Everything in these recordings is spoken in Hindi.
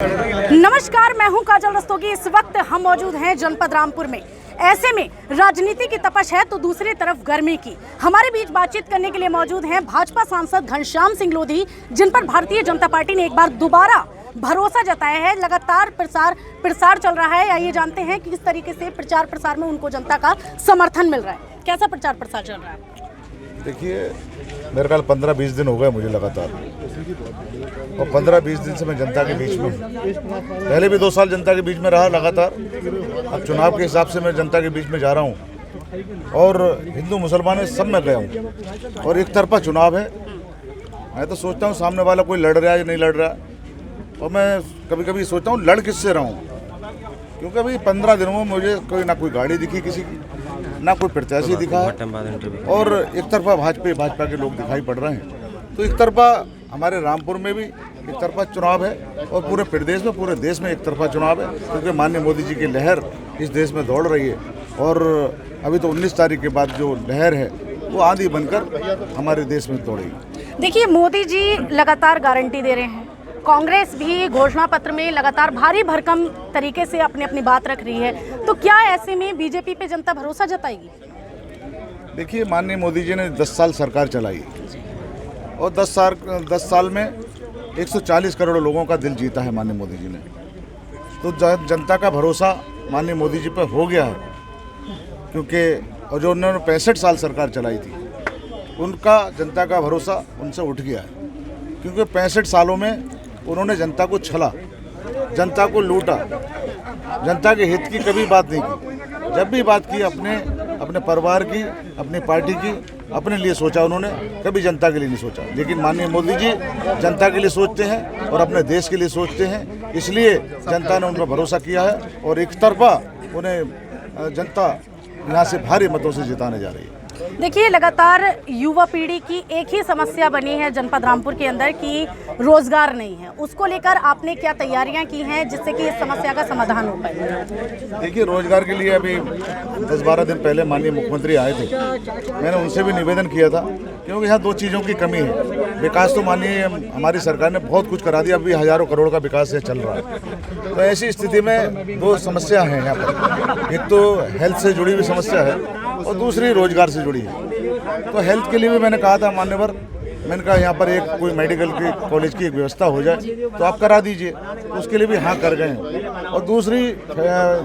नमस्कार, मैं हूं काजल रस्तोगी। इस वक्त हम मौजूद हैं जनपद रामपुर में। ऐसे में राजनीति की तपश है तो दूसरी तरफ गर्मी की। हमारे बीच बातचीत करने के लिए मौजूद हैं भाजपा सांसद घनश्याम सिंह लोधी, जिन पर भारतीय जनता पार्टी ने एक बार दोबारा भरोसा जताया है। लगातार प्रसार चल रहा है। आइए जानते हैं कि किस तरीके से प्रचार प्रसार में उनको जनता का समर्थन मिल रहा है। कैसा प्रचार प्रसार चल रहा है? देखिए, मेरे ख्याल 15-20 दिन हो गए मुझे लगातार, और 15-20 दिन से मैं जनता के बीच में हूँ। पहले भी 2 साल जनता के बीच में रहा लगातार। अब चुनाव के हिसाब से मैं जनता के बीच में जा रहा हूँ, और हिंदू मुसलमान सब में गया हूँ, और एक तरफा चुनाव है। मैं तो सोचता हूँ सामने वाला कोई लड़ रहा है या नहीं लड़ रहा है, और मैं कभी कभी सोचता हूँ लड़ किससे रहा हूँ, क्योंकि अभी 15 दिनों में मुझे ना कोई गाड़ी दिखी किसी की, ना कोई प्रत्याशी दिखा है, और एक तरफा भाजपा के लोग दिखाई पड़ रहे हैं। तो एक तरफा हमारे रामपुर में भी एक तरफा चुनाव है, और पूरे प्रदेश में, पूरे देश में एक तरफा चुनाव है, क्योंकि माननीय मोदी जी की लहर इस देश में दौड़ रही है। और अभी तो 19 तारीख के बाद जो लहर है वो आंधी बनकर हमारे देश में दौड़ेगी। देखिए, मोदी जी लगातार गारंटी दे रहे हैं, कांग्रेस भी घोषणा पत्र में लगातार भारी भरकम तरीके से अपनी बात रख रही है, तो क्या ऐसे में बीजेपी पे जनता भरोसा जताएगी? देखिए, माननीय मोदी जी ने 10 साल सरकार चलाई, और 10 साल में 140 करोड़ लोगों का दिल जीता है माननीय मोदी जी ने। तो जनता का भरोसा माननीय मोदी जी पर हो गया है, क्योंकि और जो उन्होंने 65 साल सरकार चलाई थी, उनका जनता का भरोसा उनसे उठ गया है, क्योंकि 65 सालों में उन्होंने जनता को छला, जनता को लूटा, जनता के हित की कभी बात नहीं की। जब भी बात की अपने परिवार की, अपनी पार्टी की, अपने लिए सोचा उन्होंने, कभी जनता के लिए नहीं सोचा। लेकिन माननीय मोदी जी जनता के लिए सोचते हैं और अपने देश के लिए सोचते हैं, इसलिए जनता ने उन पर भरोसा किया है, और एक तरफा उन्हें जनता यहाँ से भारी मतों से जिताने जा रही है। देखिए, लगातार युवा पीढ़ी की एक ही समस्या बनी है जनपद रामपुर के अंदर कि रोजगार नहीं है। उसको लेकर आपने क्या तैयारियां की हैं जिससे कि इस समस्या का समाधान हो पाए? देखिए, रोजगार के लिए अभी 10-12 दिन पहले माननीय मुख्यमंत्री आए थे। मैंने उनसे भी निवेदन किया था, क्योंकि यहाँ 2 चीज़ों की कमी है। विकास तो माननीय हमारी सरकार ने बहुत कुछ करा दिया, अभी हज़ारों करोड़ का विकास ये चल रहा है। तो ऐसी स्थिति में 2 समस्या हैं यहाँ पर। एक तो हेल्थ से जुड़ी हुई समस्या है, और दूसरी रोजगार से जुड़ी है। तो हेल्थ के लिए भी मैंने कहा था मान्यवर, मैंने कहा यहाँ पर एक कोई मेडिकल की कॉलेज की एक व्यवस्था हो जाए तो आप करा दीजिए, तो उसके लिए भी हाँ कर गए हैं। और दूसरी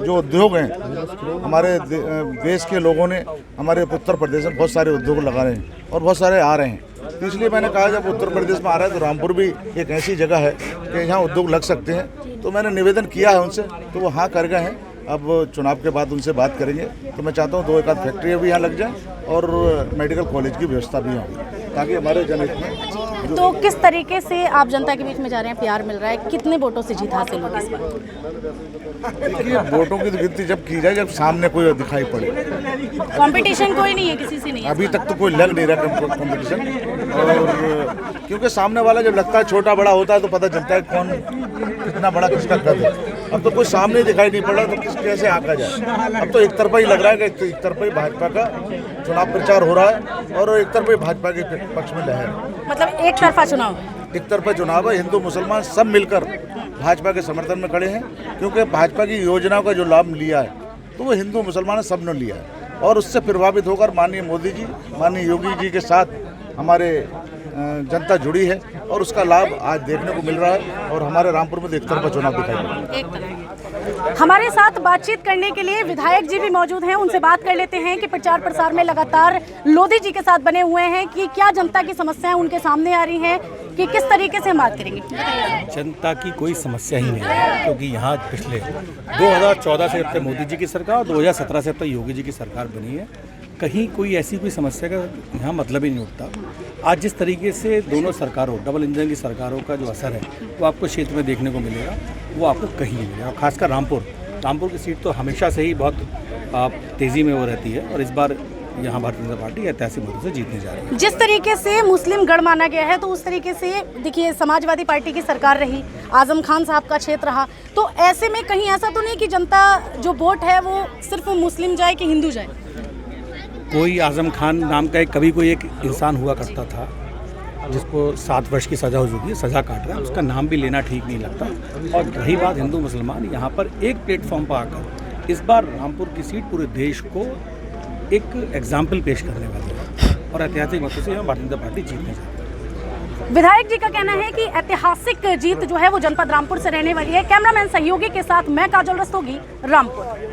जो उद्योग हैं, हमारे देश के लोगों ने हमारे उत्तर प्रदेश में बहुत सारे उद्योग लगा रहे हैं, और बहुत सारे आ रहे हैं। तो इसलिए मैंने कहा जब उत्तर प्रदेश में आ रहा है तो रामपुर भी एक ऐसी जगह है कि यहाँ उद्योग लग सकते हैं। तो मैंने निवेदन किया है उनसे, तो वो हाँ कर गए हैं। अब चुनाव के बाद उनसे बात करेंगे, तो मैं चाहता हूँ 2-1 फैक्ट्रियाँ भी यहाँ लग जाएं, और मेडिकल कॉलेज की व्यवस्था भी यहाँ हो, ताकि हमारे जनहित में। तो किस तरीके से आप जनता के बीच में जा रहे हैं, प्यार मिल रहा है, कितने वोटों से जीत हासिल होगी इस बार? देखिए, वोटों की गिनती जब की जाए, जब सामने कोई दिखाई पड़े। कंपटीशन कोई नहीं है, किसी से नहीं है अभी तक तो कोई लग नहीं रहा कंपटीशन, और क्योंकि सामने वाला जब लगता है छोटा बड़ा होता है तो पता चलता है कौन कितना बड़ा किसका कद है। अब तो कोई सामने दिखाई नहीं पड़ा, तो कैसे आंका जाए? अब तो एक तरफा ही लग रहा है कि एक तरफा ही भाजपा का चुनाव प्रचार हो रहा है, और एक तरफा ही भाजपा के पक्ष में लहर। मतलब एक तरफा चुनाव? एक तरफा चुनाव है। हिंदू मुसलमान सब मिलकर भाजपा के समर्थन में खड़े हैं, क्योंकि भाजपा की योजनाओं का जो लाभ लिया है तो वो हिंदू मुसलमान सब ने लिया है, और उससे प्रभावित होकर माननीय मोदी जी, माननीय योगी जी के साथ हमारे जनता जुड़ी है, और उसका लाभ आज देखने को मिल रहा है। और हमारे रामपुर में एक तरफा चुनाव दिखाई दे रहा है। हमारे साथ बातचीत करने के लिए विधायक जी भी मौजूद हैं, उनसे बात कर लेते हैं कि प्रचार प्रसार में लगातार लोधी जी के साथ बने हुए हैं कि क्या जनता की समस्याएं उनके सामने आ रही हैं, कि किस तरीके से हम बात करेंगे। जनता की कोई समस्या ही नहीं है, क्योंकि यहाँ पिछले 2014 से अब तक मोदी जी की सरकार और 2017 से अब तक योगी जी की सरकार बनी है। कहीं कोई ऐसी कोई समस्या का यहाँ मतलब ही नहीं उठता। आज जिस तरीके से दोनों सरकारों, डबल इंजन की सरकारों का जो असर है वो आपको क्षेत्र में देखने को मिलेगा, वो आपको कहीं नहीं मिलेगा। खासकर रामपुर की सीट तो हमेशा से ही बहुत तेज़ी में वो रहती है, और इस बार यहाँ भारतीय जनता पार्टी ऐतिहासिक मतों से जीतने जा रही है। जिस तरीके से मुस्लिम गढ़ माना गया है, तो उस तरीके से देखिए समाजवादी पार्टी की सरकार रही, आजम खान साहब का क्षेत्र रहा, तो ऐसे में कहीं ऐसा तो नहीं कि जनता जो वोट है वो सिर्फ मुस्लिम जाए कि हिंदू जाए? कोई आजम खान नाम का कभी कोई एक इंसान हुआ करता था, जिसको 7 वर्ष की सज़ा हो चुकी है, सज़ा काट रहा है, उसका नाम भी लेना ठीक नहीं लगता। और रही बात हिंदू मुसलमान, यहाँ पर एक प्लेटफॉर्म पर आकर इस बार रामपुर की सीट पूरे देश को एक एग्जाम्पल पेश करने वाली है और ऐतिहासिक मतों से यहाँ भारतीय जनता पार्टी जीतने जाती है। विधायक जी का कहना है कि ऐतिहासिक जीत जो है वो जनपद रामपुर से रहने वाली है। कैमरामैन सहयोगी के साथ मैं काजल रस्तोगी, रामपुर।